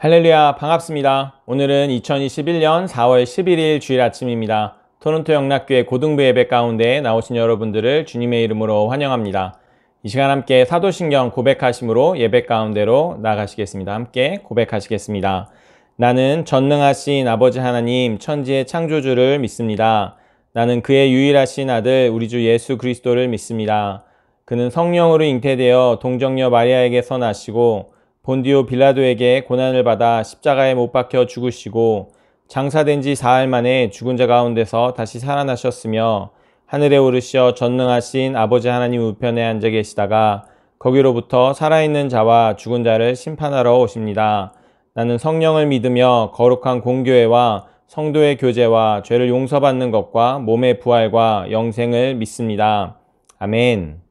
할렐루야, 반갑습니다. 오늘은 2021년 4월 11일 주일 아침입니다. 토론토 영락교회 고등부 예배 가운데 나오신 여러분들을 주님의 이름으로 환영합니다. 이 시간 함께 사도신경 고백하심으로 예배 가운데로 나가시겠습니다. 함께 고백하시겠습니다. 나는 전능하신 아버지 하나님 천지의 창조주를 믿습니다. 나는 그의 유일하신 아들 우리 주 예수 그리스도를 믿습니다. 그는 성령으로 잉태되어 동정녀 마리아에게서 나시고 본디오 빌라도에게 고난을 받아 십자가에 못 박혀 죽으시고 장사된 지 사흘 만에 죽은 자 가운데서 다시 살아나셨으며 하늘에 오르시어 전능하신 아버지 하나님 우편에 앉아 계시다가 거기로부터 살아있는 자와 죽은 자를 심판하러 오십니다. 나는 성령을 믿으며 거룩한 공교회와 성도의 교제와 죄를 용서받는 것과 몸의 부활과 영생을 믿습니다. 아멘.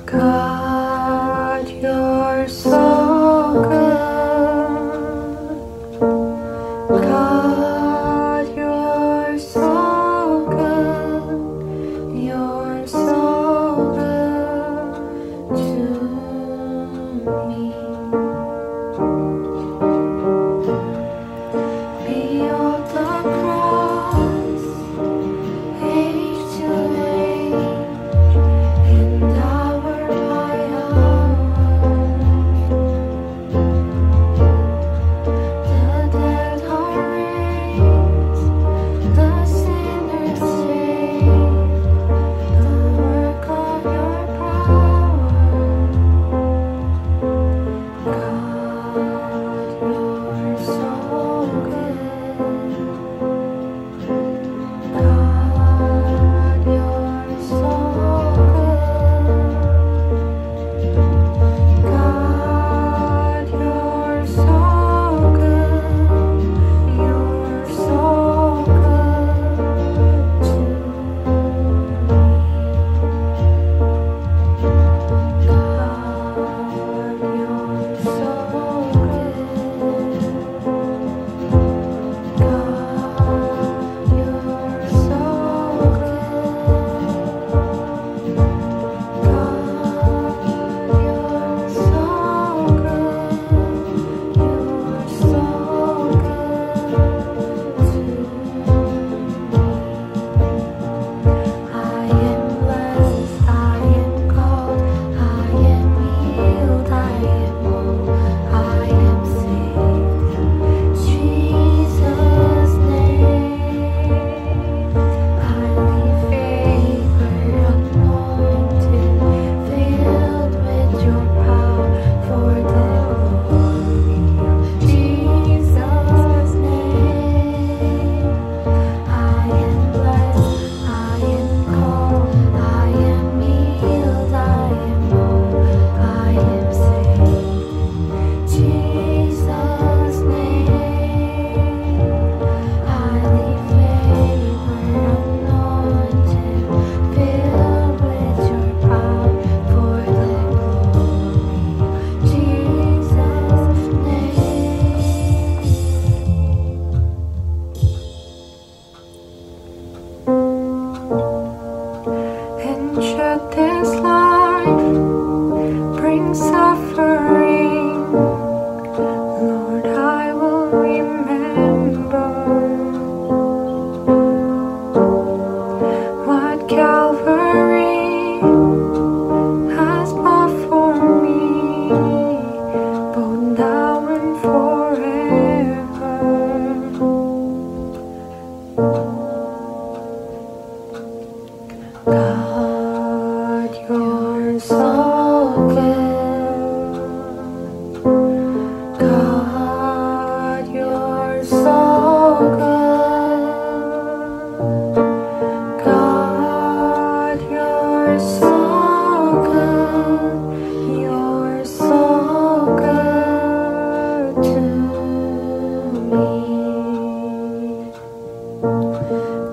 God, you're so good.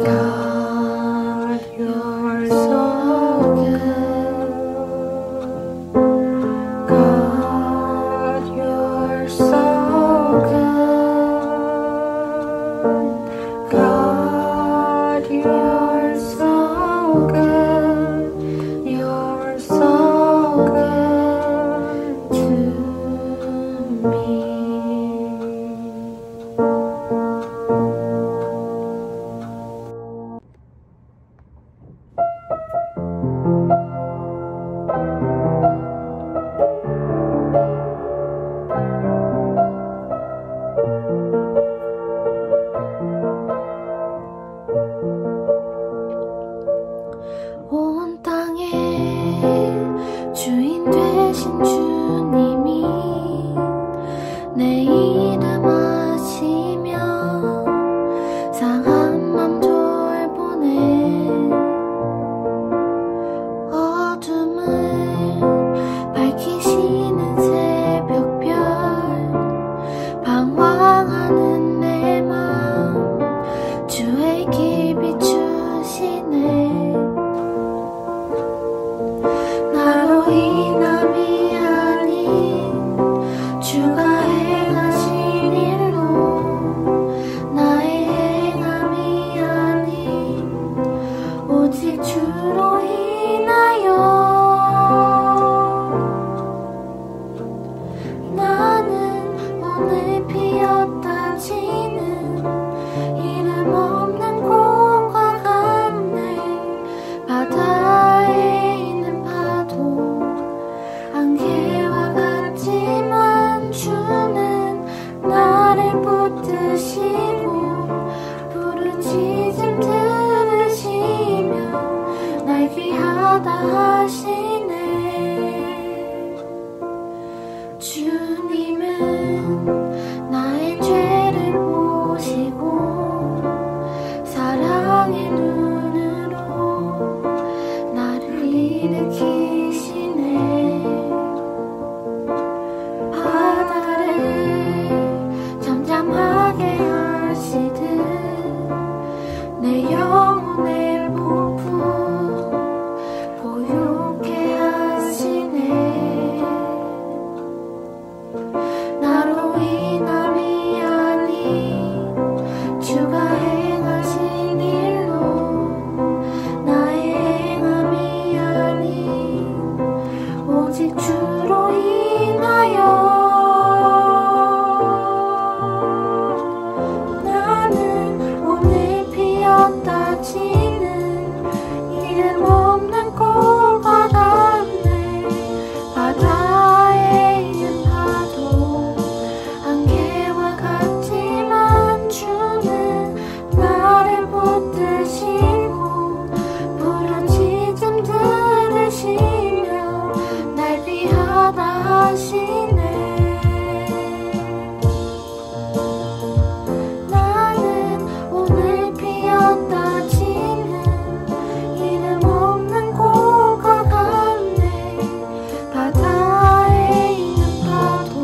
God, you're so good. God, you're so good. God, you're so good. You're so good to me. 온 땅의 주인 되신 주님이 내 이름 아시며 상한 맘 돌보네. 어둠을 밝히시는 새벽별 방황하는 내 맘 주의 길 비추시네. 나로 인함이 아닌 주가 행하신 일로 나의 행함이 아닌 오직 주로 인하여 나는 오늘 피었다 지는 이름 없는 꽃과 같네. 바다에 있는 파도 안개와 같지만 주는 나를 붙드시고 부르짖음 들으시며 날 귀하다 하시네. 주님은 나의 죄를 보시고 사랑의 눈으로 나를 일으키시네. 바다를 잠잠하게 하시듯 내 영혼의 폭풍 보유케 하시네. 나로 인함이 아닌 주가 행하신 일로 나의 행함이 아닌 오직 주로 인하여 나는 오늘 피었다 지는 이름 없는 꽃과 같네. 바다에 있는 파도 안개와 같지만 주는 나를 붙드시고 부르짖음 들으시며 날 귀하다 하시네. 나는 오늘 피었다 지는 이름 없는 꽃과 같네. 바다에 있는 파도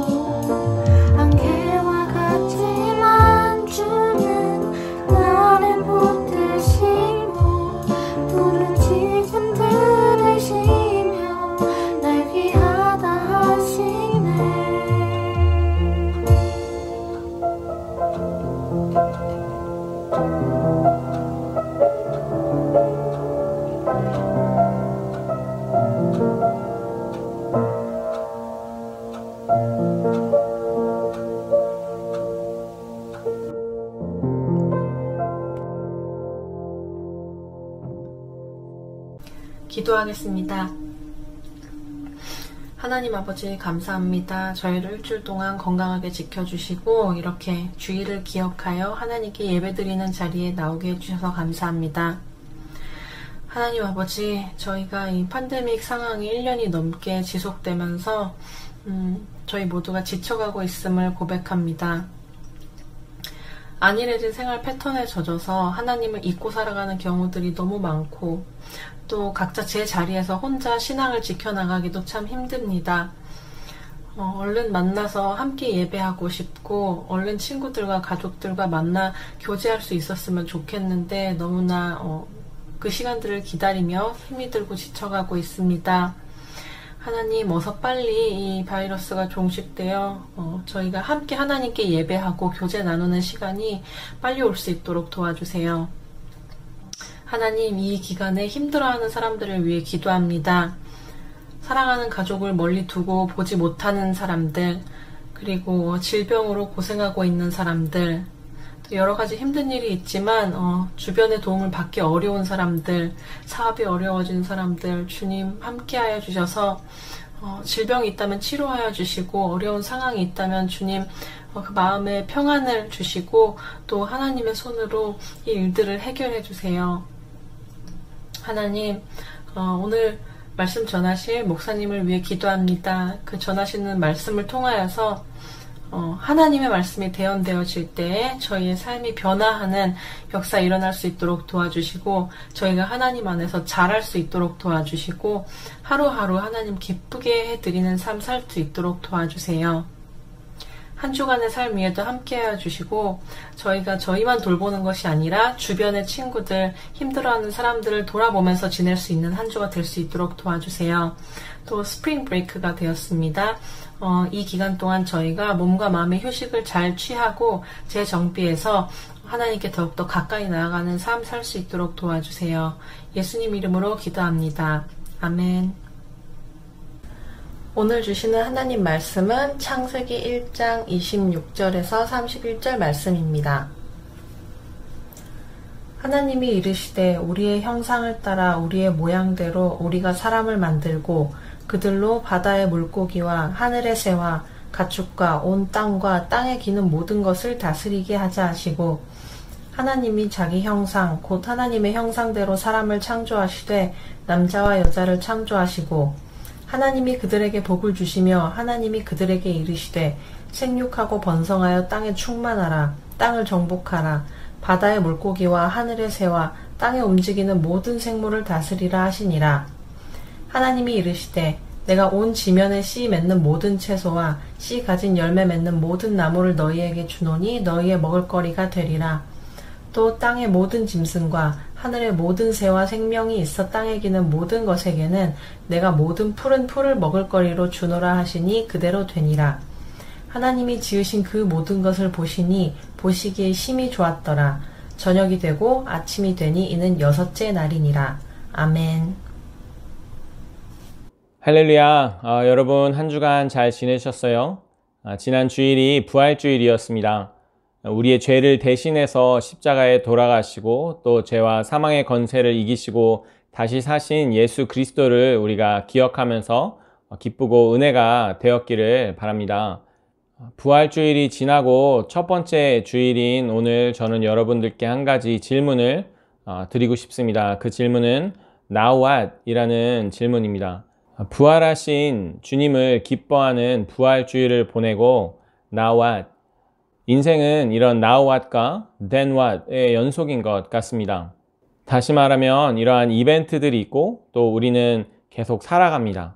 안개와 같지만 주는 나를 붙드시고 부르짖음 들으시며 날 귀하다 하시네. 기도하겠습니다. 하나님 아버지 감사합니다. 저희를 일주일 동안 건강하게 지켜주시고 이렇게 주일을 기억하여 하나님께 예배드리는 자리에 나오게 해주셔서 감사합니다. 하나님 아버지, 저희가 이 팬데믹 상황이 1년이 넘게 지속되면서 저희 모두가 지쳐가고 있음을 고백합니다. 안일해진 생활 패턴에 젖어서 하나님을 잊고 살아가는 경우들이 너무 많고 또 각자 제 자리에서 혼자 신앙을 지켜나가기도 참 힘듭니다. 얼른 만나서 함께 예배하고 싶고 얼른 친구들과 가족들과 만나 교제할 수 있었으면 좋겠는데 너무나 그 시간들을 기다리며 힘이 들고 지쳐가고 있습니다. 하나님 어서 빨리 이 바이러스가 종식되어 저희가 함께 하나님께 예배하고 교제 나누는 시간이 빨리 올 수 있도록 도와주세요. 하나님 이 기간에 힘들어하는 사람들을 위해 기도합니다. 사랑하는 가족을 멀리 두고 보지 못하는 사람들, 그리고 질병으로 고생하고 있는 사람들, 또 여러 가지 힘든 일이 있지만 주변의 도움을 받기 어려운 사람들, 사업이 어려워진 사람들, 주님 함께하여 주셔서 질병이 있다면 치료하여 주시고 어려운 상황이 있다면 주님 그 마음에 평안을 주시고 또 하나님의 손으로 이 일들을 해결해 주세요. 하나님 오늘 말씀 전하실 목사님을 위해 기도합니다. 그 전하시는 말씀을 통하여서 하나님의 말씀이 대언되어질 때에 저희의 삶이 변화하는 역사 일어날 수 있도록 도와주시고 저희가 하나님 안에서 자랄 수 있도록 도와주시고 하루하루 하나님 기쁘게 해드리는 삶 살 수 있도록 도와주세요. 한 주간의 삶 위에도 함께하여 주시고 저희가 저희만 돌보는 것이 아니라 주변의 친구들, 힘들어하는 사람들을 돌아보면서 지낼 수 있는 한 주가 될 수 있도록 도와주세요. 또 스프링 브레이크가 되었습니다. 이 기간 동안 저희가 몸과 마음의 휴식을 잘 취하고 재정비해서 하나님께 더욱더 가까이 나아가는 삶 살 수 있도록 도와주세요. 예수님 이름으로 기도합니다. 아멘. 오늘 주시는 하나님 말씀은 창세기 1장 26절에서 31절 말씀입니다. 하나님이 이르시되 우리의 형상을 따라 우리의 모양대로 우리가 사람을 만들고 그들로 바다의 물고기와 하늘의 새와 가축과 온 땅과 땅에 기는 모든 것을 다스리게 하자 하시고 하나님이 자기 형상 곧 하나님의 형상대로 사람을 창조하시되 남자와 여자를 창조하시고 하나님이 그들에게 복을 주시며 하나님이 그들에게 이르시되 생육하고 번성하여 땅에 충만하라 땅을 정복하라 바다의 물고기와 하늘의 새와 땅에 움직이는 모든 생물을 다스리라 하시니라. 하나님이 이르시되 내가 온 지면에 씨 맺는 모든 채소와 씨 가진 열매 맺는 모든 나무를 너희에게 주노니 너희의 먹을거리가 되리라. 또 땅의 모든 짐승과 하늘의 모든 새와 생명이 있어 땅에 기는 모든 것에게는 내가 모든 푸른 풀을 먹을거리로 주노라 하시니 그대로 되니라. 하나님이 지으신 그 모든 것을 보시니 보시기에 심히 좋았더라. 저녁이 되고 아침이 되니 이는 여섯째 날이니라. 아멘. 할렐루야. 여러분 한 주간 잘 지내셨어요? 지난 주일이 부활주일이었습니다. 우리의 죄를 대신해서 십자가에 돌아가시고 또 죄와 사망의 권세를 이기시고 다시 사신 예수 그리스도를 우리가 기억하면서 기쁘고 은혜가 되었기를 바랍니다. 부활주일이 지나고 첫 번째 주일인 오늘 저는 여러분들께 한 가지 질문을 드리고 싶습니다. 그 질문은 Now what? 이라는 질문입니다. 부활하신 주님을 기뻐하는 부활주일을 보내고 Now what? 인생은 이런 Now what과 Then what의 연속인 것 같습니다. 다시 말하면 이러한 이벤트들이 있고 또 우리는 계속 살아갑니다.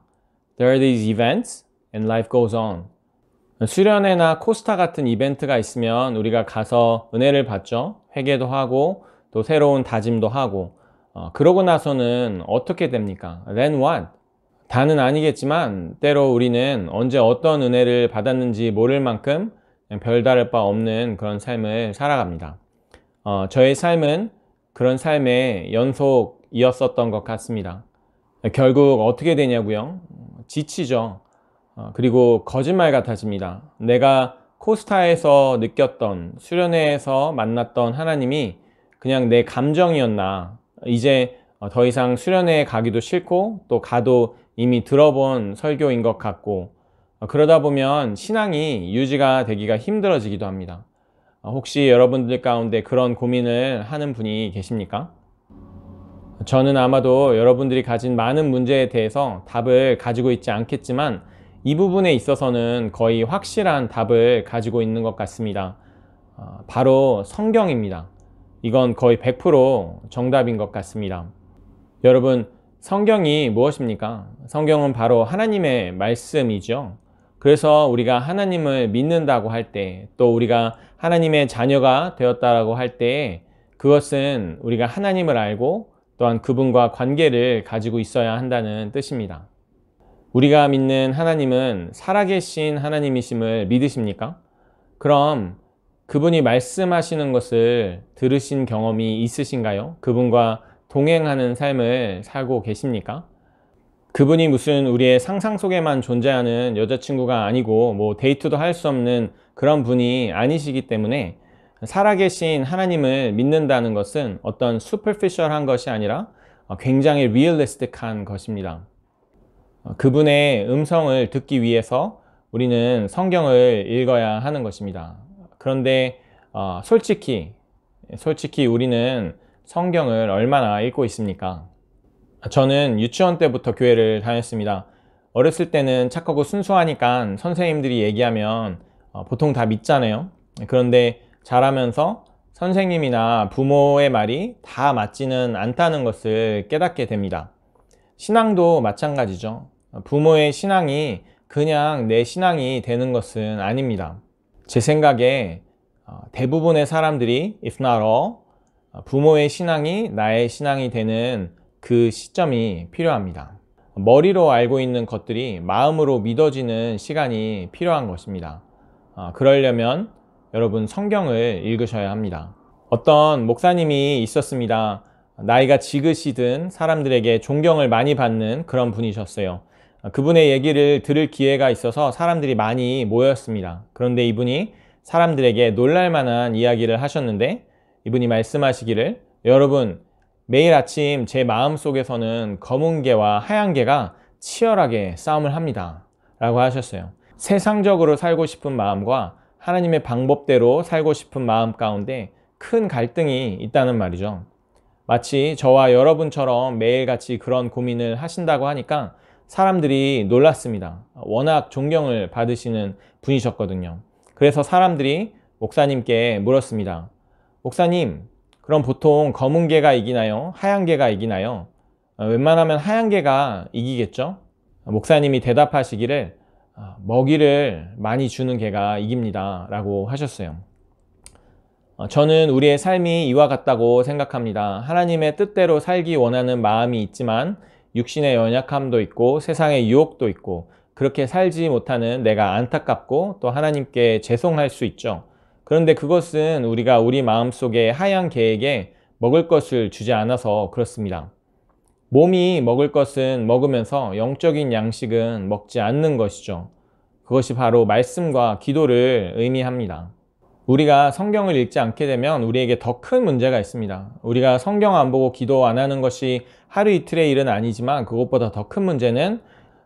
There are these events and life goes on. 수련회나 코스타 같은 이벤트가 있으면 우리가 가서 은혜를 받죠. 회개도 하고 또 새로운 다짐도 하고 그러고 나서는 어떻게 됩니까? Then what? 다는 아니겠지만 때로 우리는 언제 어떤 은혜를 받았는지 모를 만큼 별다를 바 없는 그런 삶을 살아갑니다. 저의 삶은 그런 삶의 연속이었었던 것 같습니다. 결국 어떻게 되냐고요? 지치죠. 그리고 거짓말 같아집니다. 내가 코스타에서 느꼈던, 수련회에서 만났던 하나님이 그냥 내 감정이었나. 이제 더 이상 수련회에 가기도 싫고 또 가도 이미 들어본 설교인 것 같고 그러다 보면 신앙이 유지가 되기가 힘들어지기도 합니다. 혹시 여러분들 가운데 그런 고민을 하는 분이 계십니까? 저는 아마도 여러분들이 가진 많은 문제에 대해서 답을 가지고 있지 않겠지만 이 부분에 있어서는 거의 확실한 답을 가지고 있는 것 같습니다. 바로 성경입니다. 이건 거의 100% 정답인 것 같습니다. 여러분, 성경이 무엇입니까? 성경은 바로 하나님의 말씀이죠. 그래서 우리가 하나님을 믿는다고 할 때, 또 우리가 하나님의 자녀가 되었다라고 할 때, 그것은 우리가 하나님을 알고 또한 그분과 관계를 가지고 있어야 한다는 뜻입니다. 우리가 믿는 하나님은 살아계신 하나님이심을 믿으십니까? 그럼 그분이 말씀하시는 것을 들으신 경험이 있으신가요? 그분과 동행하는 삶을 살고 계십니까? 그분이 무슨 우리의 상상 속에만 존재하는 여자친구가 아니고 뭐 데이트도 할 수 없는 그런 분이 아니시기 때문에 살아계신 하나님을 믿는다는 것은 어떤 슈퍼피셜한 것이 아니라 굉장히 리얼리스틱한 것입니다. 그분의 음성을 듣기 위해서 우리는 성경을 읽어야 하는 것입니다. 그런데 솔직히 우리는 성경을 얼마나 읽고 있습니까? 저는 유치원 때부터 교회를 다녔습니다. 어렸을 때는 착하고 순수하니까 선생님들이 얘기하면 보통 다 믿잖아요. 그런데 자라면서 선생님이나 부모의 말이 다 맞지는 않다는 것을 깨닫게 됩니다. 신앙도 마찬가지죠. 부모의 신앙이 그냥 내 신앙이 되는 것은 아닙니다. 제 생각에 대부분의 사람들이, if not all, 부모의 신앙이 나의 신앙이 되는 그 시점이 필요합니다. 머리로 알고 있는 것들이 마음으로 믿어지는 시간이 필요한 것입니다. 그러려면 여러분 성경을 읽으셔야 합니다. 어떤 목사님이 있었습니다. 나이가 지긋이든 사람들에게 존경을 많이 받는 그런 분이셨어요. 그분의 얘기를 들을 기회가 있어서 사람들이 많이 모였습니다. 그런데 이분이 사람들에게 놀랄만한 이야기를 하셨는데, 이분이 말씀하시기를, 여러분, 매일 아침 제 마음속에서는 검은 개와 하얀 개가 치열하게 싸움을 합니다 라고 하셨어요. 세상적으로 살고 싶은 마음과 하나님의 방법대로 살고 싶은 마음 가운데 큰 갈등이 있다는 말이죠. 마치 저와 여러분처럼 매일같이 그런 고민을 하신다고 하니까 사람들이 놀랐습니다. 워낙 존경을 받으시는 분이셨거든요. 그래서 사람들이 목사님께 물었습니다. 목사님, 그럼 보통 검은 개가 이기나요? 하얀 개가 이기나요? 웬만하면 하얀 개가 이기겠죠? 목사님이 대답하시기를, 먹이를 많이 주는 개가 이깁니다 라고 하셨어요. 저는 우리의 삶이 이와 같다고 생각합니다. 하나님의 뜻대로 살기 원하는 마음이 있지만 육신의 연약함도 있고 세상의 유혹도 있고, 그렇게 살지 못하는 내가 안타깝고 또 하나님께 죄송할 수 있죠. 그런데 그것은 우리가 우리 마음속에 하얀 개에게 먹을 것을 주지 않아서 그렇습니다. 몸이 먹을 것은 먹으면서 영적인 양식은 먹지 않는 것이죠. 그것이 바로 말씀과 기도를 의미합니다. 우리가 성경을 읽지 않게 되면 우리에게 더 큰 문제가 있습니다. 우리가 성경 안 보고 기도 안 하는 것이 하루 이틀의 일은 아니지만, 그것보다 더 큰 문제는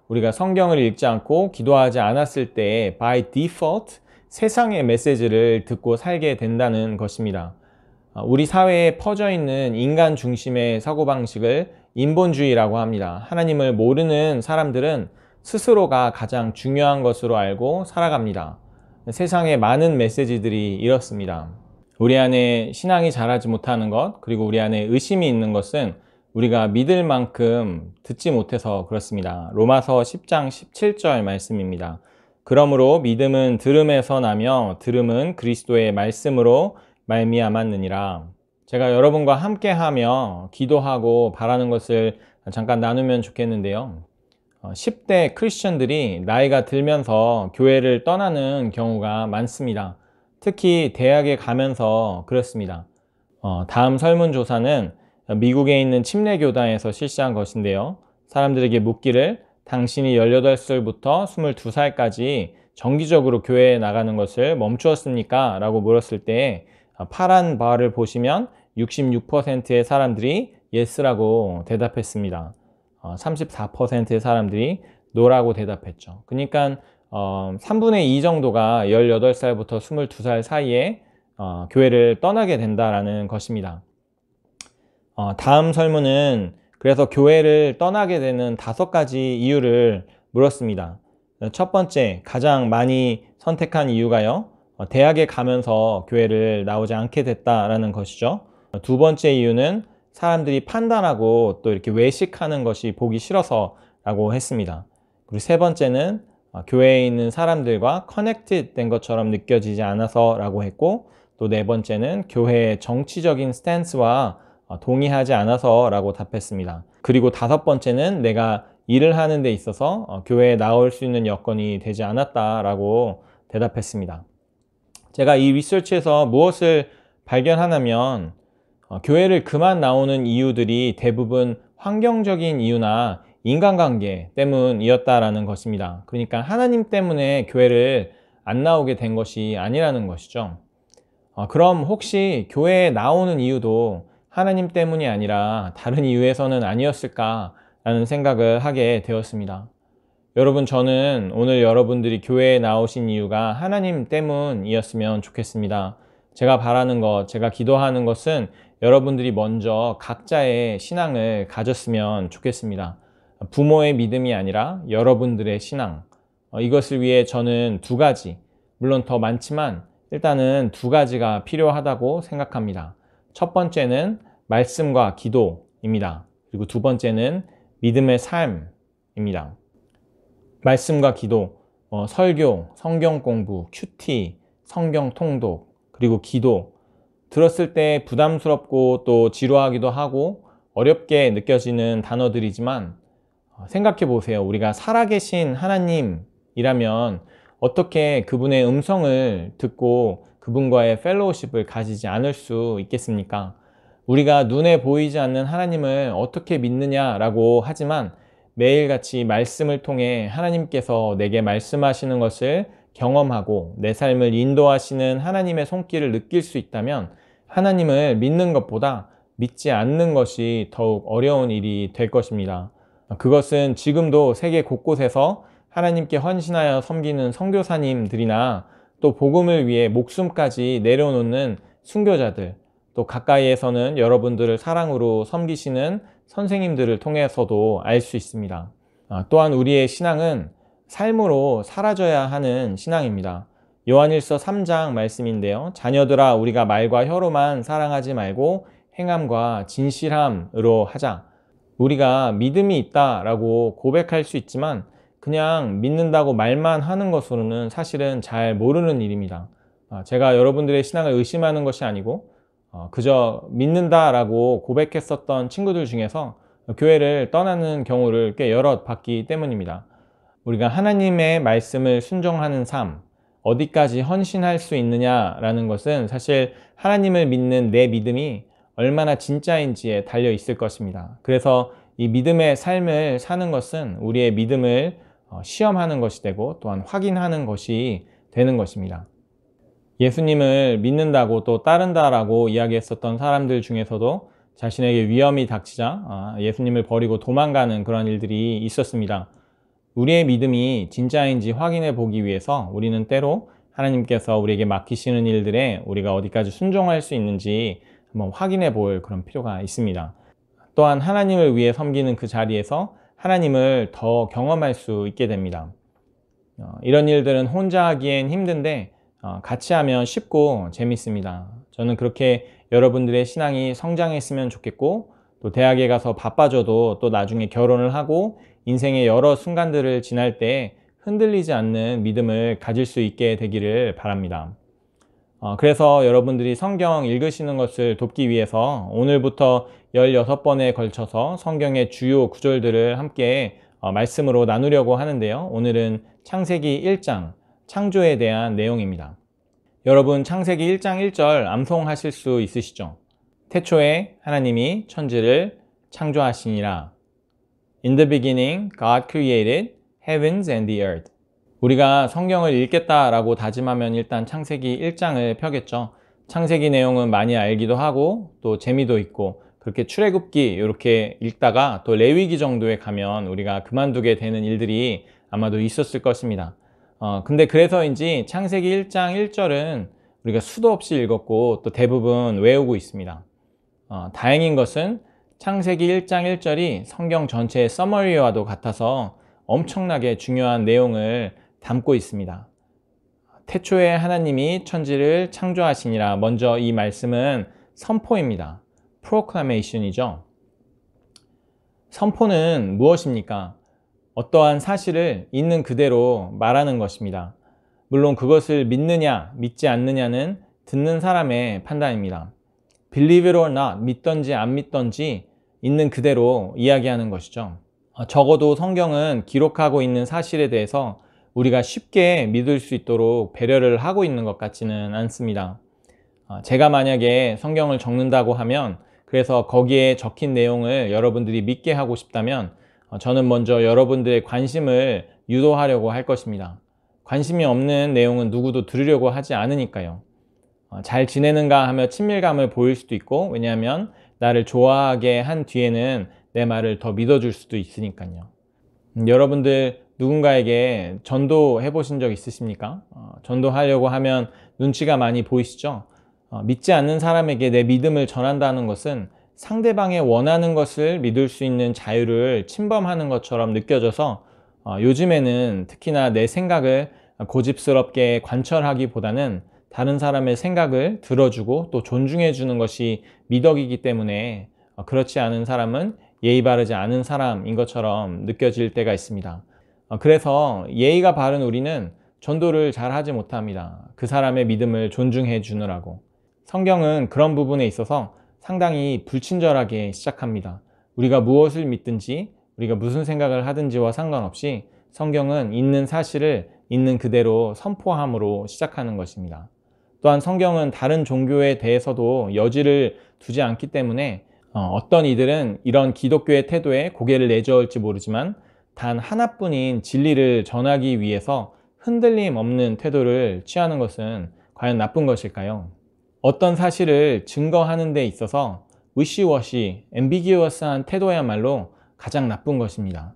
우리가 성경을 읽지 않고 기도하지 않았을 때 by default 세상의 메시지를 듣고 살게 된다는 것입니다. 우리 사회에 퍼져 있는 인간 중심의 사고방식을 인본주의라고 합니다. 하나님을 모르는 사람들은 스스로가 가장 중요한 것으로 알고 살아갑니다. 세상의 많은 메시지들이 이렇습니다. 우리 안에 신앙이 자라지 못하는 것, 그리고 우리 안에 의심이 있는 것은 우리가 믿을 만큼 듣지 못해서 그렇습니다. 로마서 10장 17절 말씀입니다. 그러므로 믿음은 들음에서 나며 들음은 그리스도의 말씀으로 말미암았느니라. 제가 여러분과 함께하며 기도하고 바라는 것을 잠깐 나누면 좋겠는데요. 10대 크리스천들이 나이가 들면서 교회를 떠나는 경우가 많습니다. 특히 대학에 가면서 그렇습니다. 다음 설문조사는 미국에 있는 침례교단에서 실시한 것인데요. 사람들에게 묻기를, 당신이 18살부터 22살까지 정기적으로 교회에 나가는 것을 멈추었습니까? 라고 물었을 때 파란 바를 보시면 66%의 사람들이 yes라고 대답했습니다. 34%의 사람들이 no라고 대답했죠. 그러니까 3분의 2 정도가 18살부터 22살 사이에 교회를 떠나게 된다라는 것입니다. 다음 설문은 그래서 교회를 떠나게 되는 5가지 이유를 물었습니다. 첫 번째, 가장 많이 선택한 이유가요, 대학에 가면서 교회를 나오지 않게 됐다라는 것이죠. 두 번째 이유는 사람들이 판단하고 또 이렇게 외식하는 것이 보기 싫어서 라고 했습니다. 그리고 세 번째는 교회에 있는 사람들과 커넥티드 된 것처럼 느껴지지 않아서 라고 했고, 또 네 번째는 교회의 정치적인 스탠스와 동의하지 않아서 라고 답했습니다. 그리고 다섯 번째는 내가 일을 하는 데 있어서 교회에 나올 수 있는 여건이 되지 않았다 라고 대답했습니다. 제가 이 리서치에서 무엇을 발견하냐면 교회를 그만 나오는 이유들이 대부분 환경적인 이유나 인간관계 때문이었다라는 것입니다. 그러니까 하나님 때문에 교회를 안 나오게 된 것이 아니라는 것이죠. 그럼 혹시 교회에 나오는 이유도 하나님 때문이 아니라 다른 이유에서는 아니었을까라는 생각을 하게 되었습니다. 여러분, 저는 오늘 여러분들이 교회에 나오신 이유가 하나님 때문이었으면 좋겠습니다. 제가 바라는 것, 제가 기도하는 것은 여러분들이 먼저 각자의 신앙을 가졌으면 좋겠습니다. 부모의 믿음이 아니라 여러분들의 신앙. 이것을 위해 저는 두 가지, 물론 더 많지만 일단은 두 가지가 필요하다고 생각합니다. 첫 번째는 말씀과 기도입니다. 그리고 두 번째는 믿음의 삶입니다. 말씀과 기도, 설교, 성경 공부, 큐티, 성경 통독, 그리고 기도. 들었을 때 부담스럽고 또 지루하기도 하고 어렵게 느껴지는 단어들이지만 생각해 보세요. 우리가 살아계신 하나님이라면 어떻게 그분의 음성을 듣고 그분과의 펠로우십을 가지지 않을 수 있겠습니까? 우리가 눈에 보이지 않는 하나님을 어떻게 믿느냐라고 하지만 매일같이 말씀을 통해 하나님께서 내게 말씀하시는 것을 경험하고 내 삶을 인도하시는 하나님의 손길을 느낄 수 있다면 하나님을 믿는 것보다 믿지 않는 것이 더욱 어려운 일이 될 것입니다. 그것은 지금도 세계 곳곳에서 하나님께 헌신하여 섬기는 선교사님들이나 또 복음을 위해 목숨까지 내려놓는 순교자들, 또 가까이에서는 여러분들을 사랑으로 섬기시는 선생님들을 통해서도 알 수 있습니다. 또한 우리의 신앙은 삶으로 사라져야 하는 신앙입니다. 요한일서 3장 말씀인데요. 자녀들아, 우리가 말과 혀로만 사랑하지 말고 행함과 진실함으로 하자. 우리가 믿음이 있다라고 고백할 수 있지만 그냥 믿는다고 말만 하는 것으로는 사실은 잘 모르는 일입니다. 제가 여러분들의 신앙을 의심하는 것이 아니고 그저 믿는다라고 고백했었던 친구들 중에서 교회를 떠나는 경우를 꽤 여럿 봤기 때문입니다. 우리가 하나님의 말씀을 순종하는 삶, 어디까지 헌신할 수 있느냐라는 것은 사실 하나님을 믿는 내 믿음이 얼마나 진짜인지에 달려 있을 것입니다. 그래서 이 믿음의 삶을 사는 것은 우리의 믿음을 시험하는 것이 되고 또한 확인하는 것이 되는 것입니다. 예수님을 믿는다고 또 따른다라고 이야기했었던 사람들 중에서도 자신에게 위험이 닥치자 예수님을 버리고 도망가는 그런 일들이 있었습니다. 우리의 믿음이 진짜인지 확인해 보기 위해서 우리는 때로 하나님께서 우리에게 맡기시는 일들에 우리가 어디까지 순종할 수 있는지 한번 확인해 볼 그런 필요가 있습니다. 또한 하나님을 위해 섬기는 그 자리에서 하나님을 더 경험할 수 있게 됩니다. 이런 일들은 혼자 하기엔 힘든데 같이 하면 쉽고 재밌습니다. 저는 그렇게 여러분들의 신앙이 성장했으면 좋겠고 또 대학에 가서 바빠져도 또 나중에 결혼을 하고 인생의 여러 순간들을 지날 때 흔들리지 않는 믿음을 가질 수 있게 되기를 바랍니다. 그래서 여러분들이 성경 읽으시는 것을 돕기 위해서 오늘부터 16번에 걸쳐서 성경의 주요 구절들을 함께 말씀으로 나누려고 하는데요. 오늘은 창세기 1장, 창조에 대한 내용입니다. 여러분, 창세기 1장 1절 암송하실 수 있으시죠? 태초에 하나님이 천지를 창조하시니라. In the beginning, God created heavens and the earth. 우리가 성경을 읽겠다라고 다짐하면 일단 창세기 1장을 펴겠죠. 창세기 내용은 많이 알기도 하고 또 재미도 있고 그렇게 출애굽기 이렇게 읽다가 또 레위기 정도에 가면 우리가 그만두게 되는 일들이 아마도 있었을 것입니다. 근데 그래서인지 창세기 1장 1절은 우리가 수도 없이 읽었고 또 대부분 외우고 있습니다. 다행인 것은 창세기 1장 1절이 성경 전체의 서머리와도 같아서 엄청나게 중요한 내용을 담고 있습니다. 태초에 하나님이 천지를 창조하시니라. 먼저 이 말씀은 선포입니다. proclamation이죠. 선포는 무엇입니까? 어떠한 사실을 있는 그대로 말하는 것입니다. 물론 그것을 믿느냐, 믿지 않느냐는 듣는 사람의 판단입니다. Believe it or not, 믿던지 안 믿던지 있는 그대로 이야기하는 것이죠. 적어도 성경은 기록하고 있는 사실에 대해서 우리가 쉽게 믿을 수 있도록 배려를 하고 있는 것 같지는 않습니다. 제가 만약에 성경을 적는다고 하면 그래서 거기에 적힌 내용을 여러분들이 믿게 하고 싶다면 저는 먼저 여러분들의 관심을 유도하려고 할 것입니다. 관심이 없는 내용은 누구도 들으려고 하지 않으니까요. 잘 지내는가 하며 친밀감을 보일 수도 있고, 왜냐하면 나를 좋아하게 한 뒤에는 내 말을 더 믿어줄 수도 있으니까요. 여러분들 누군가에게 전도해 보신 적 있으십니까? 전도하려고 하면 눈치가 많이 보이시죠? 믿지 않는 사람에게 내 믿음을 전한다는 것은 상대방의 원하는 것을 믿을 수 있는 자유를 침범하는 것처럼 느껴져서 요즘에는 특히나 내 생각을 고집스럽게 관철하기보다는 다른 사람의 생각을 들어주고 또 존중해 주는 것이 미덕이기 때문에 그렇지 않은 사람은 예의 바르지 않은 사람인 것처럼 느껴질 때가 있습니다. 그래서 예의가 바른 우리는 전도를 잘 하지 못합니다. 그 사람의 믿음을 존중해 주느라고. 성경은 그런 부분에 있어서 상당히 불친절하게 시작합니다. 우리가 무엇을 믿든지 우리가 무슨 생각을 하든지와 상관없이 성경은 있는 사실을 있는 그대로 선포함으로 시작하는 것입니다. 또한 성경은 다른 종교에 대해서도 여지를 두지 않기 때문에 어떤 이들은 이런 기독교의 태도에 고개를 내저을지 모르지만 단 하나뿐인 진리를 전하기 위해서 흔들림 없는 태도를 취하는 것은 과연 나쁜 것일까요? 어떤 사실을 증거하는 데 있어서 위시워시, ambiguous한 태도야말로 가장 나쁜 것입니다.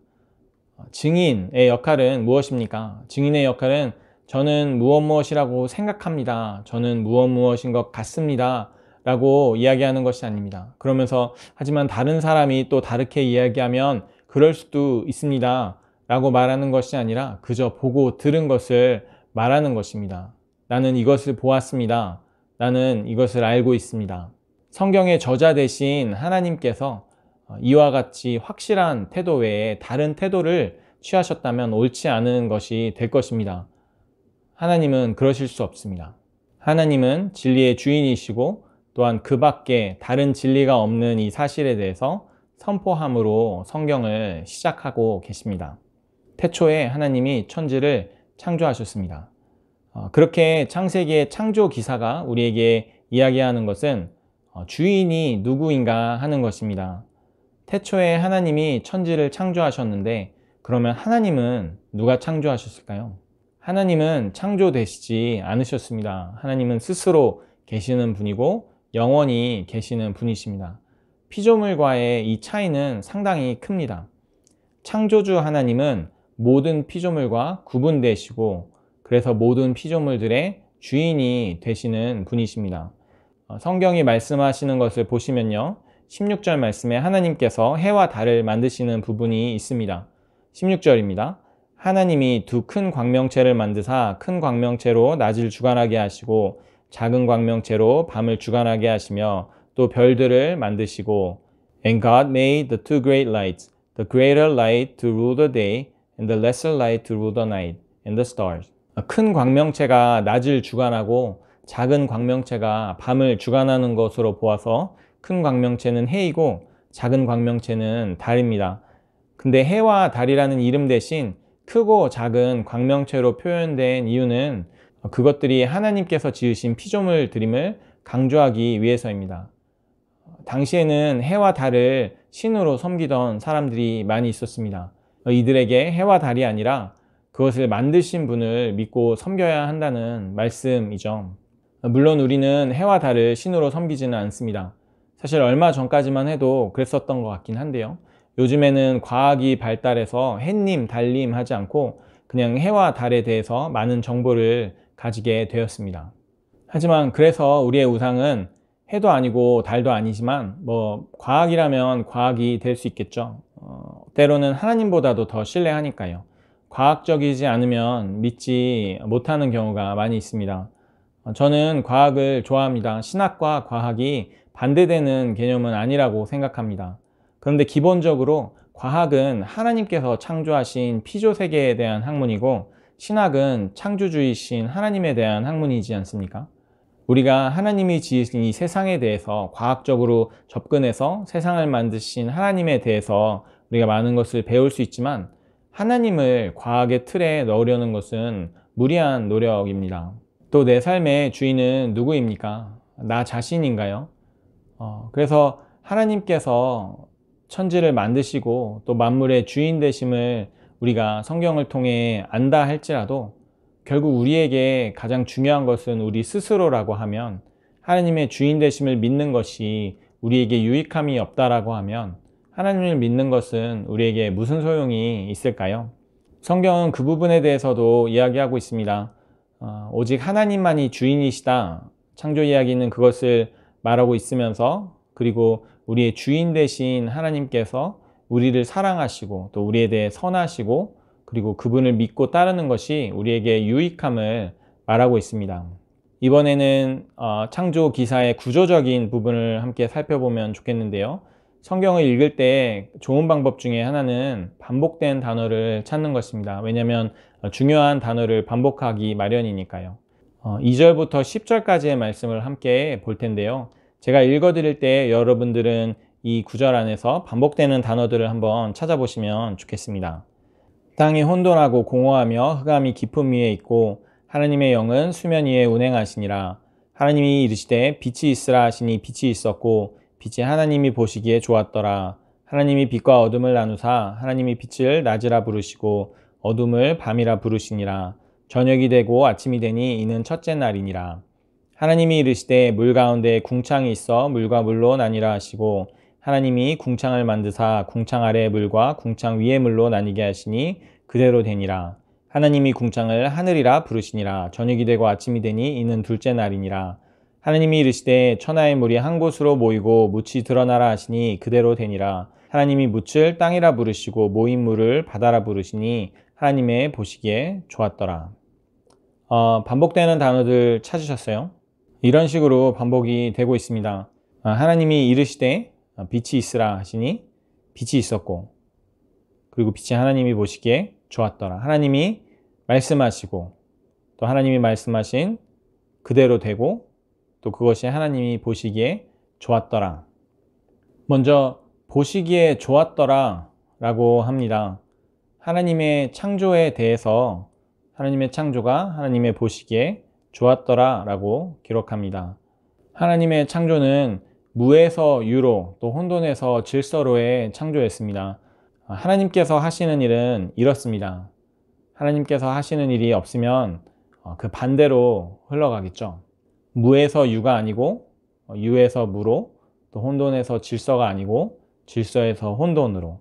증인의 역할은 무엇입니까? 증인의 역할은 저는 무엇이라고 생각합니다. 저는 무엇인 것 같습니다. 라고 이야기하는 것이 아닙니다. 그러면서 하지만 다른 사람이 또 다르게 이야기하면 그럴 수도 있습니다. 라고 말하는 것이 아니라 그저 보고 들은 것을 말하는 것입니다. 나는 이것을 보았습니다. 나는 이것을 알고 있습니다. 성경의 저자 되신 하나님께서 이와 같이 확실한 태도 외에 다른 태도를 취하셨다면 옳지 않은 것이 될 것입니다. 하나님은 그러실 수 없습니다. 하나님은 진리의 주인이시고 또한 그 밖에 다른 진리가 없는 이 사실에 대해서 선포함으로 성경을 시작하고 계십니다. 태초에 하나님이 천지를 창조하셨습니다. 그렇게 창세기의 창조 기사가 우리에게 이야기하는 것은 주인이 누구인가 하는 것입니다. 태초에 하나님이 천지를 창조하셨는데 그러면 하나님은 누가 창조하셨을까요? 하나님은 창조되시지 않으셨습니다. 하나님은 스스로 계시는 분이고 영원히 계시는 분이십니다. 피조물과의 이 차이는 상당히 큽니다. 창조주 하나님은 모든 피조물과 구분되시고 그래서 모든 피조물들의 주인이 되시는 분이십니다. 성경이 말씀하시는 것을 보시면요. 16절 말씀에 하나님께서 해와 달을 만드시는 부분이 있습니다. 16절입니다. 하나님이 두 큰 광명체를 만드사 큰 광명체로 낮을 주관하게 하시고 작은 광명체로 밤을 주관하게 하시며 또 별들을 만드시고 And God made the two great lights, the greater light to rule the day and the lesser light to rule the night and the stars. 큰 광명체가 낮을 주관하고 작은 광명체가 밤을 주관하는 것으로 보아서 큰 광명체는 해이고 작은 광명체는 달입니다. 근데 해와 달이라는 이름 대신 크고 작은 광명체로 표현된 이유는 그것들이 하나님께서 지으신 피조물들임을 강조하기 위해서입니다. 당시에는 해와 달을 신으로 섬기던 사람들이 많이 있었습니다. 이들에게 해와 달이 아니라 그것을 만드신 분을 믿고 섬겨야 한다는 말씀이죠. 물론 우리는 해와 달을 신으로 섬기지는 않습니다. 사실 얼마 전까지만 해도 그랬었던 것 같긴 한데요. 요즘에는 과학이 발달해서 해님, 달님 하지 않고 그냥 해와 달에 대해서 많은 정보를 가지게 되었습니다. 하지만 그래서 우리의 우상은 해도 아니고 달도 아니지만 과학이라면 과학이 될 수 있겠죠. 때로는 하나님보다도 더 신뢰하니까요. 과학적이지 않으면 믿지 못하는 경우가 많이 있습니다. 저는 과학을 좋아합니다. 신학과 과학이 반대되는 개념은 아니라고 생각합니다. 그런데 기본적으로 과학은 하나님께서 창조하신 피조 세계에 대한 학문이고 신학은 창조주이신 하나님에 대한 학문이지 않습니까? 우리가 하나님이 지으신 이 세상에 대해서 과학적으로 접근해서 세상을 만드신 하나님에 대해서 우리가 많은 것을 배울 수 있지만 하나님을 과학의 틀에 넣으려는 것은 무리한 노력입니다. 또 내 삶의 주인은 누구입니까? 나 자신인가요? 그래서 하나님께서 천지를 만드시고 또 만물의 주인 되심을 우리가 성경을 통해 안다 할지라도 결국 우리에게 가장 중요한 것은 우리 스스로라고 하면 하나님의 주인 되심을 믿는 것이 우리에게 유익함이 없다라고 하면 하나님을 믿는 것은 우리에게 무슨 소용이 있을까요? 성경은 그 부분에 대해서도 이야기하고 있습니다. 오직 하나님만이 주인이시다. 창조 이야기는 그것을 말하고 있으면서 그리고 우리의 주인 되신 하나님께서 우리를 사랑하시고 또 우리에 대해 선하시고 그리고 그분을 믿고 따르는 것이 우리에게 유익함을 말하고 있습니다. 이번에는 창조 기사의 구조적인 부분을 함께 살펴보면 좋겠는데요. 성경을 읽을 때 좋은 방법 중에 하나는 반복된 단어를 찾는 것입니다. 왜냐하면 중요한 단어를 반복하기 마련이니까요. 2절부터 10절까지의 말씀을 함께 볼 텐데요. 제가 읽어드릴 때 여러분들은 이 구절 안에서 반복되는 단어들을 한번 찾아보시면 좋겠습니다. 땅이 혼돈하고 공허하며 흑암이 깊음 위에 있고 하나님의 영은 수면 위에 운행하시니라. 하나님이 이르시되 빛이 있으라 하시니 빛이 있었고 빛이 하나님이 보시기에 좋았더라. 하나님이 빛과 어둠을 나누사 하나님이 빛을 낮이라 부르시고 어둠을 밤이라 부르시니라. 저녁이 되고 아침이 되니 이는 첫째 날이니라. 하나님이 이르시되 물 가운데 궁창이 있어 물과 물로 나뉘라 하시고 하나님이 궁창을 만드사 궁창 아래의 물과 궁창 위의 물로 나뉘게 하시니 그대로 되니라. 하나님이 궁창을 하늘이라 부르시니라. 저녁이 되고 아침이 되니 이는 둘째 날이니라. 하나님이 이르시되 천하의 물이 한 곳으로 모이고 묻이 드러나라 하시니 그대로 되니라. 하나님이 묻을 땅이라 부르시고 모인 물을 바다라 부르시니 하나님의 보시기에 좋았더라. 반복되는 단어들 찾으셨어요? 이런 식으로 반복이 되고 있습니다. 하나님이 이르시되 빛이 있으라 하시니 빛이 있었고 그리고 빛이 하나님이 보시기에 좋았더라. 하나님이 말씀하시고 또 하나님이 말씀하신 그대로 되고 또 그것이 하나님이 보시기에 좋았더라. 먼저 보시기에 좋았더라 라고 합니다. 하나님의 창조에 대해서 하나님의 창조가 하나님의 보시기에 좋았더라 라고 기록합니다. 하나님의 창조는 무에서 유로 또 혼돈에서 질서로의 창조였습니다. 하나님께서 하시는 일은 이렇습니다. 하나님께서 하시는 일이 없으면 그 반대로 흘러가겠죠. 무에서 유가 아니고 유에서 무로 또 혼돈에서 질서가 아니고 질서에서 혼돈으로.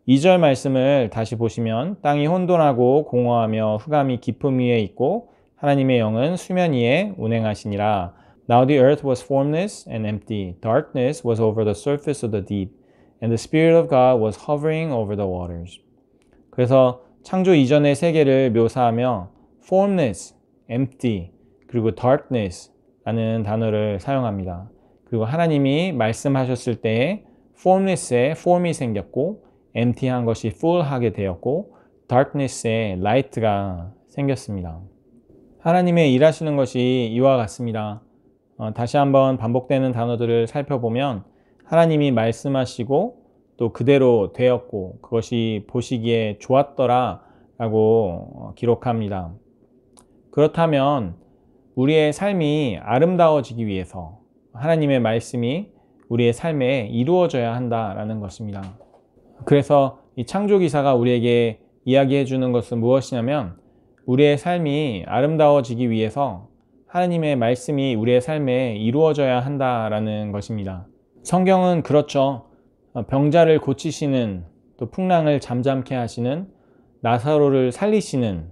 2절 말씀을 다시 보시면 땅이 혼돈하고 공허하며 흑암이 깊음 위에 있고 하나님의 영은 수면 위에 운행하시니라. Now the earth was formless and empty. Darkness was over the surface of the deep. And the Spirit of God was hovering over the waters. 그래서 창조 이전의 세계를 묘사하며 formless, empty, 그리고 darkness 라는 단어를 사용합니다. 그리고 하나님이 말씀하셨을 때에 formless에 form이 생겼고 empty한 것이 full하게 되었고 darkness에 light가 생겼습니다. 하나님의 일하시는 것이 이와 같습니다. 다시 한번 반복되는 단어들을 살펴보면 하나님이 말씀하시고 또 그대로 되었고 그것이 보시기에 좋았더라 라고 기록합니다. 그렇다면 우리의 삶이 아름다워지기 위해서 하나님의 말씀이 우리의 삶에 이루어져야 한다라는 것입니다. 그래서 이 창조기사가 우리에게 이야기해 주는 것은 무엇이냐면 우리의 삶이 아름다워지기 위해서 하나님의 말씀이 우리의 삶에 이루어져야 한다라는 것입니다. 성경은 그렇죠. 병자를 고치시는 또 풍랑을 잠잠케 하시는 나사로를 살리시는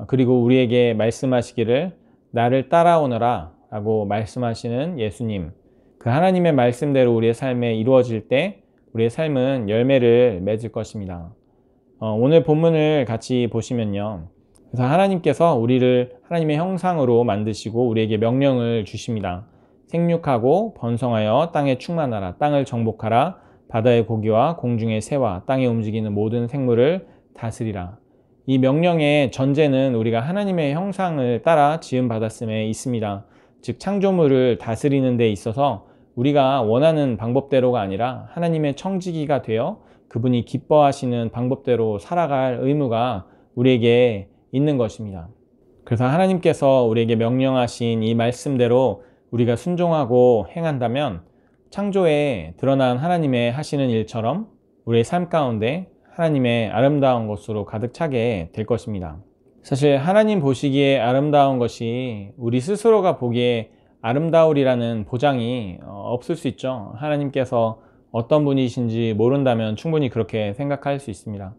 그리고 우리에게 말씀하시기를 나를 따라오너라 라고 말씀하시는 예수님. 그 하나님의 말씀대로 우리의 삶에 이루어질 때 우리의 삶은 열매를 맺을 것입니다. 오늘 본문을 같이 보시면요. 그래서 하나님께서 우리를 하나님의 형상으로 만드시고 우리에게 명령을 주십니다. 생육하고 번성하여 땅에 충만하라. 땅을 정복하라. 바다의 고기와 공중의 새와 땅에 움직이는 모든 생물을 다스리라. 이 명령의 전제는 우리가 하나님의 형상을 따라 지음받았음에 있습니다. 즉 창조물을 다스리는 데 있어서 우리가 원하는 방법대로가 아니라 하나님의 청지기가 되어 그분이 기뻐하시는 방법대로 살아갈 의무가 우리에게 있는 것입니다. 그래서 하나님께서 우리에게 명령하신 이 말씀대로 우리가 순종하고 행한다면 창조에 드러난 하나님의 하시는 일처럼 우리의 삶 가운데 하나님의 아름다운 것으로 가득 차게 될 것입니다. 사실 하나님 보시기에 아름다운 것이 우리 스스로가 보기에 아름다우리라는 보장이 없을 수 있죠. 하나님께서 어떤 분이신지 모른다면 충분히 그렇게 생각할 수 있습니다.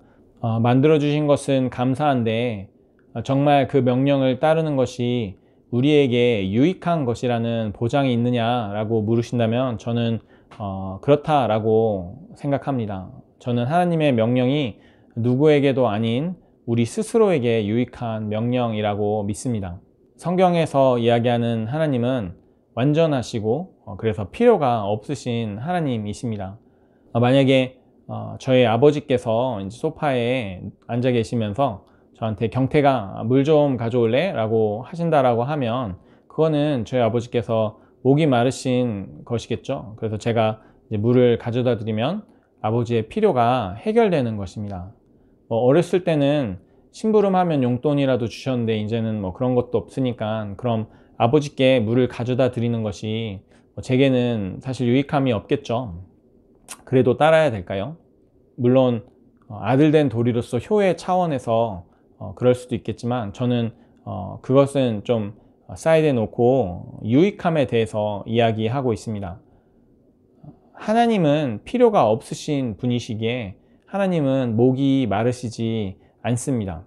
만들어주신 것은 감사한데 정말 그 명령을 따르는 것이 우리에게 유익한 것이라는 보장이 있느냐라고 물으신다면 저는 그렇다라고 생각합니다. 저는 하나님의 명령이 누구에게도 아닌 우리 스스로에게 유익한 명령이라고 믿습니다. 성경에서 이야기하는 하나님은 완전하시고 그래서 필요가 없으신 하나님이십니다. 만약에 저희 아버지께서 이제 소파에 앉아 계시면서 저한테 경태가 물 좀 가져올래? 라고 하신다라고 하면 그거는 저희 아버지께서 목이 마르신 것이겠죠. 그래서 제가 이제 물을 가져다 드리면 아버지의 필요가 해결되는 것입니다. 어렸을 때는 심부름하면 용돈이라도 주셨는데 이제는 그런 것도 없으니까 그럼 아버지께 물을 가져다 드리는 것이 제게는 사실 유익함이 없겠죠. 그래도 따라야 될까요? 물론 아들 된 도리로서 효의 차원에서 그럴 수도 있겠지만 저는 그것은 좀 사이드에 놓고 유익함에 대해서 이야기하고 있습니다. 하나님은 필요가 없으신 분이시기에 하나님은 목이 마르시지 않습니다.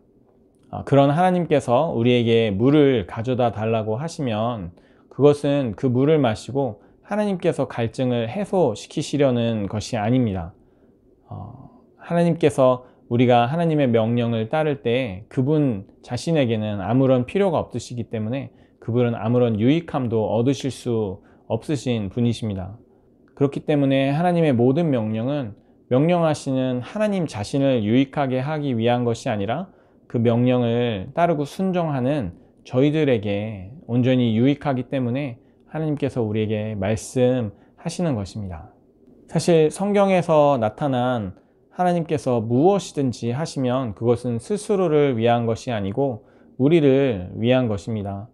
그런 하나님께서 우리에게 물을 가져다 달라고 하시면 그것은 그 물을 마시고 하나님께서 갈증을 해소시키시려는 것이 아닙니다. 하나님께서 우리가 하나님의 명령을 따를 때 그분 자신에게는 아무런 필요가 없으시기 때문에 그분은 아무런 유익함도 얻으실 수 없으신 분이십니다. 그렇기 때문에 하나님의 모든 명령은 명령하시는 하나님 자신을 유익하게 하기 위한 것이 아니라 그 명령을 따르고 순종하는 저희들에게 온전히 유익하기 때문에 하나님께서 우리에게 말씀하시는 것입니다. 사실 성경에서 나타난 하나님께서 무엇이든지 하시면 그것은 스스로를 위한 것이 아니고 우리를 위한 것입니다.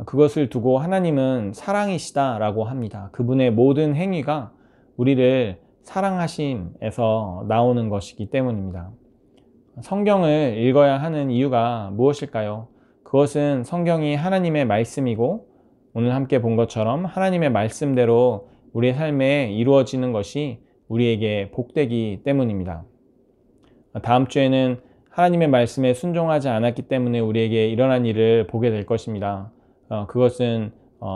그것을 두고 하나님은 사랑이시다라고 합니다. 그분의 모든 행위가 우리를 사랑하심에서 나오는 것이기 때문입니다. 성경을 읽어야 하는 이유가 무엇일까요? 그것은 성경이 하나님의 말씀이고 오늘 함께 본 것처럼 하나님의 말씀대로 우리의 삶에 이루어지는 것이 우리에게 복되기 때문입니다. 다음 주에는 하나님의 말씀에 순종하지 않았기 때문에 우리에게 일어난 일을 보게 될 것입니다. 그것은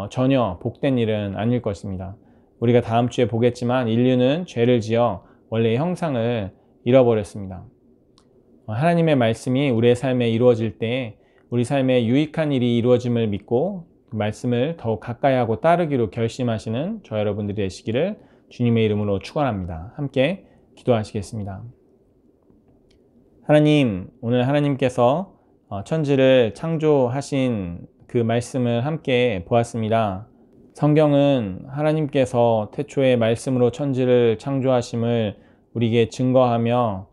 전혀 복된 일은 아닐 것입니다. 우리가 다음 주에 보겠지만 인류는 죄를 지어 원래의 형상을 잃어버렸습니다. 하나님의 말씀이 우리의 삶에 이루어질 때 우리 삶에 유익한 일이 이루어짐을 믿고 그 말씀을 더욱 가까이 하고 따르기로 결심하시는 저 여러분들이 되시기를 주님의 이름으로 축원합니다. 함께 기도하시겠습니다. 하나님, 오늘 하나님께서 천지를 창조하신 그 말씀을 함께 보았습니다. 성경은 하나님께서 태초에 말씀으로 천지를 창조하심을 우리에게 증거하며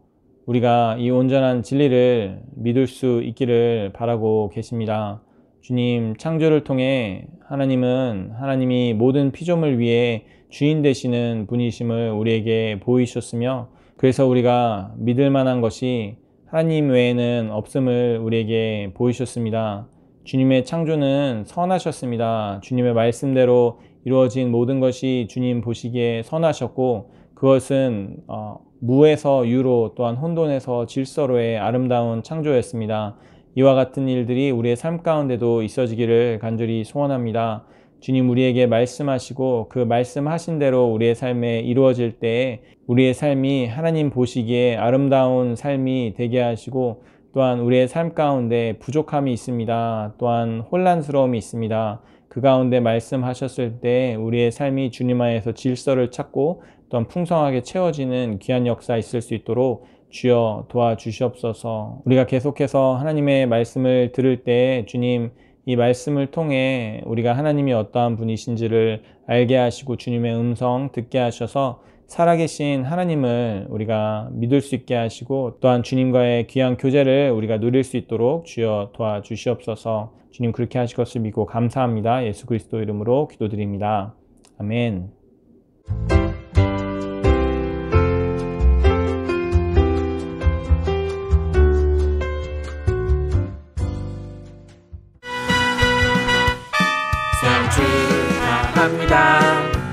우리가 이 온전한 진리를 믿을 수 있기를 바라고 계십니다. 주님, 창조를 통해 하나님이 모든 피조물 위에 주인 되시는 분이심을 우리에게 보이셨으며 그래서 우리가 믿을 만한 것이 하나님 외에는 없음을 우리에게 보이셨습니다. 주님의 창조는 선하셨습니다. 주님의 말씀대로 이루어진 모든 것이 주님 보시기에 선하셨고 그것은 무에서 유로 또한 혼돈에서 질서로의 아름다운 창조였습니다. 이와 같은 일들이 우리의 삶 가운데도 있어지기를 간절히 소원합니다. 주님 우리에게 말씀하시고 그 말씀하신 대로 우리의 삶에 이루어질 때에 우리의 삶이 하나님 보시기에 아름다운 삶이 되게 하시고 또한 우리의 삶 가운데 부족함이 있습니다. 또한 혼란스러움이 있습니다. 그 가운데 말씀하셨을 때 우리의 삶이 주님 안에서 질서를 찾고 또한 풍성하게 채워지는 귀한 역사 있을 수 있도록 주여 도와주시옵소서. 우리가 계속해서 하나님의 말씀을 들을 때 주님, 이 말씀을 통해 우리가 하나님이 어떠한 분이신지를 알게 하시고 주님의 음성 듣게 하셔서 살아계신 하나님을 우리가 믿을 수 있게 하시고 또한 주님과의 귀한 교제를 우리가 누릴 수 있도록 주여 도와주시옵소서. 주님 그렇게 하실 것을 믿고 감사합니다. 예수 그리스도 이름으로 기도드립니다. 아멘.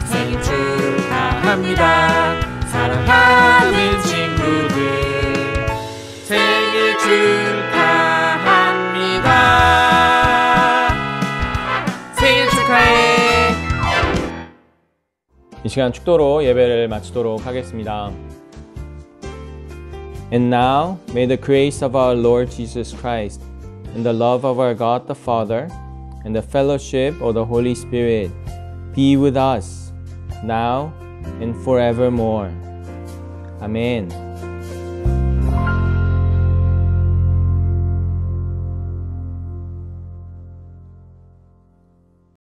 생일 축하합니다. 사랑하는 친구들 생일 축하합니다. 생일 축하해. 이 시간 축도로 예배를 마치도록 하겠습니다. And now may the grace of our Lord Jesus Christ and the love of our God the Father and the fellowship of the Holy Spirit be with us now and forevermore. Amen.